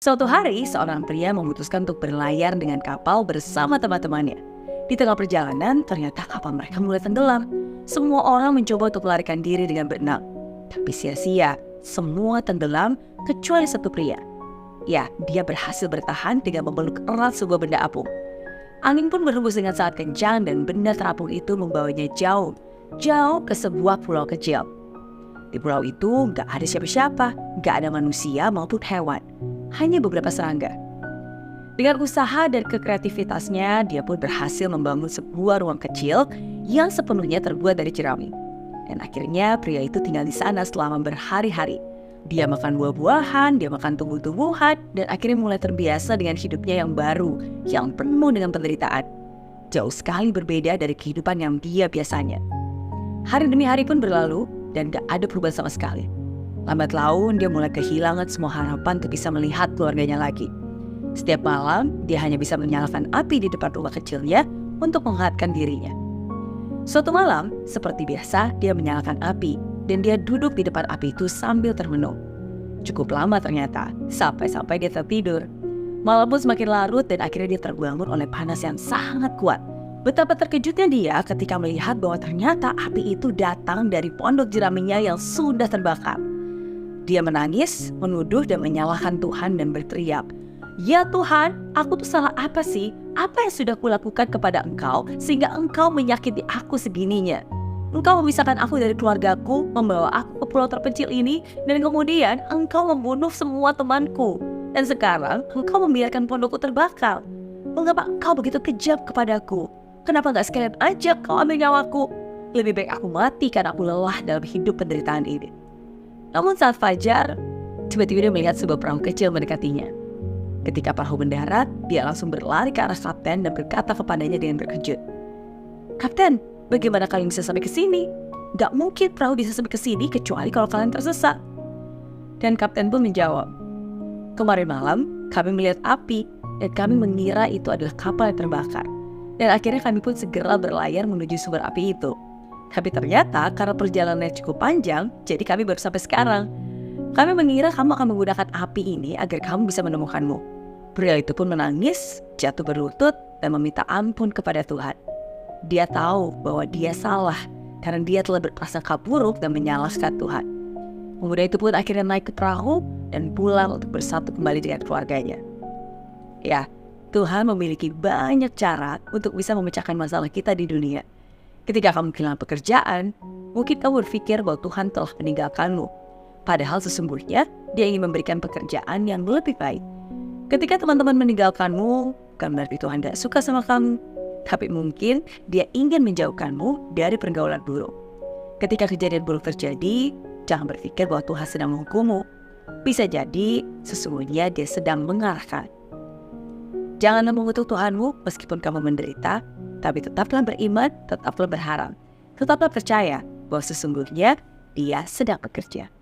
Suatu hari, seorang pria memutuskan untuk berlayar dengan kapal bersama teman-temannya. Di tengah perjalanan, ternyata kapal mereka mulai tenggelam. Semua orang mencoba untuk melarikan diri dengan berenang. Tapi sia-sia, semua tenggelam kecuali satu pria. Ya, dia berhasil bertahan dengan memeluk erat sebuah benda apung. Angin pun berhembus dengan sangat kencang dan benda terapung itu membawanya jauh ke sebuah pulau kecil. Di pulau itu gak ada siapa-siapa, gak ada manusia maupun hewan, hanya beberapa serangga. Dengan usaha dan kreativitasnya, dia pun berhasil membangun sebuah ruang kecil yang sepenuhnya terbuat dari jerami. Dan akhirnya pria itu tinggal di sana selama berhari-hari. Dia makan buah-buahan, dia makan tumbuh-tumbuhan, dan akhirnya mulai terbiasa dengan hidupnya yang baru, yang penuh dengan penderitaan. Jauh sekali berbeda dari kehidupan yang dia biasanya. Hari demi hari pun berlalu, dan gak ada perubahan sama sekali. Lambat laun, dia mulai kehilangan semua harapan untuk bisa melihat keluarganya lagi. Setiap malam, dia hanya bisa menyalakan api di depan rumah kecilnya untuk menghangatkan dirinya. Suatu malam, seperti biasa, dia menyalakan api, dan dia duduk di depan api itu sambil termenung. Cukup lama ternyata, sampai dia tertidur. Malam pun semakin larut dan akhirnya dia terbangun oleh panas yang sangat kuat. Betapa terkejutnya dia ketika melihat bahwa ternyata api itu datang dari pondok jeraminya yang sudah terbakar. Dia menangis, menuduh dan menyalahkan Tuhan dan berteriak, "Ya Tuhan, aku tuh salah apa sih? Apa yang sudah kulakukan kepada Engkau sehingga Engkau menyakiti aku segininya? Engkau memisahkan aku dari keluargaku, membawa aku ke pulau terpencil ini, dan kemudian Engkau membunuh semua temanku. Dan sekarang Engkau membiarkan pondokku terbakar. Mengapa Engkau begitu kejam kepadaku? Kenapa gak sekalian aja Kau ambil nyawaku? Lebih baik aku mati karena aku lelah dalam hidup penderitaan ini." Namun saat fajar, tiba-tiba dia melihat sebuah perahu kecil mendekatinya. Ketika perahu mendarat, dia langsung berlari ke arah kapten dan berkata kepadanya dengan terkejut, "Kapten, bagaimana kalian bisa sampai ke sini? Gak mungkin perahu bisa sampai ke sini kecuali kalau kalian tersesat." Dan kapten pun menjawab, "Kemarin malam kami melihat api dan kami mengira itu adalah kapal yang terbakar. Dan akhirnya kami pun segera berlayar menuju sumber api itu. Tapi ternyata karena perjalanannya cukup panjang, jadi kami baru sampai sekarang. Kami mengira kamu akan menggunakan api ini agar kamu bisa menemukanmu." Pria itu pun menangis, jatuh berlutut, dan meminta ampun kepada Tuhan. Dia tahu bahwa dia salah karena dia telah berprasangka buruk dan menyalahkan Tuhan. Pemuda itu pun akhirnya naik ke perahu dan pulang untuk bersatu kembali dengan keluarganya. Ya, Tuhan memiliki banyak cara untuk bisa memecahkan masalah kita di dunia. Ketika kamu kehilangan pekerjaan, mungkin kamu berpikir bahwa Tuhan telah meninggalkanmu. Padahal sesungguhnya Dia ingin memberikan pekerjaan yang lebih baik. Ketika teman-teman meninggalkanmu, bukan berarti Tuhan gak suka sama kamu, tapi mungkin Dia ingin menjauhkanmu dari pergaulan buruk. Ketika kejadian buruk terjadi, jangan berpikir bahwa Tuhan sedang menghukummu. Bisa jadi sesungguhnya Dia sedang mengarahkan. Janganlah mengutuk Tuhanmu meskipun kamu menderita, tapi tetaplah beriman, tetaplah berharap. Tetaplah percaya bahwa sesungguhnya Dia sedang bekerja.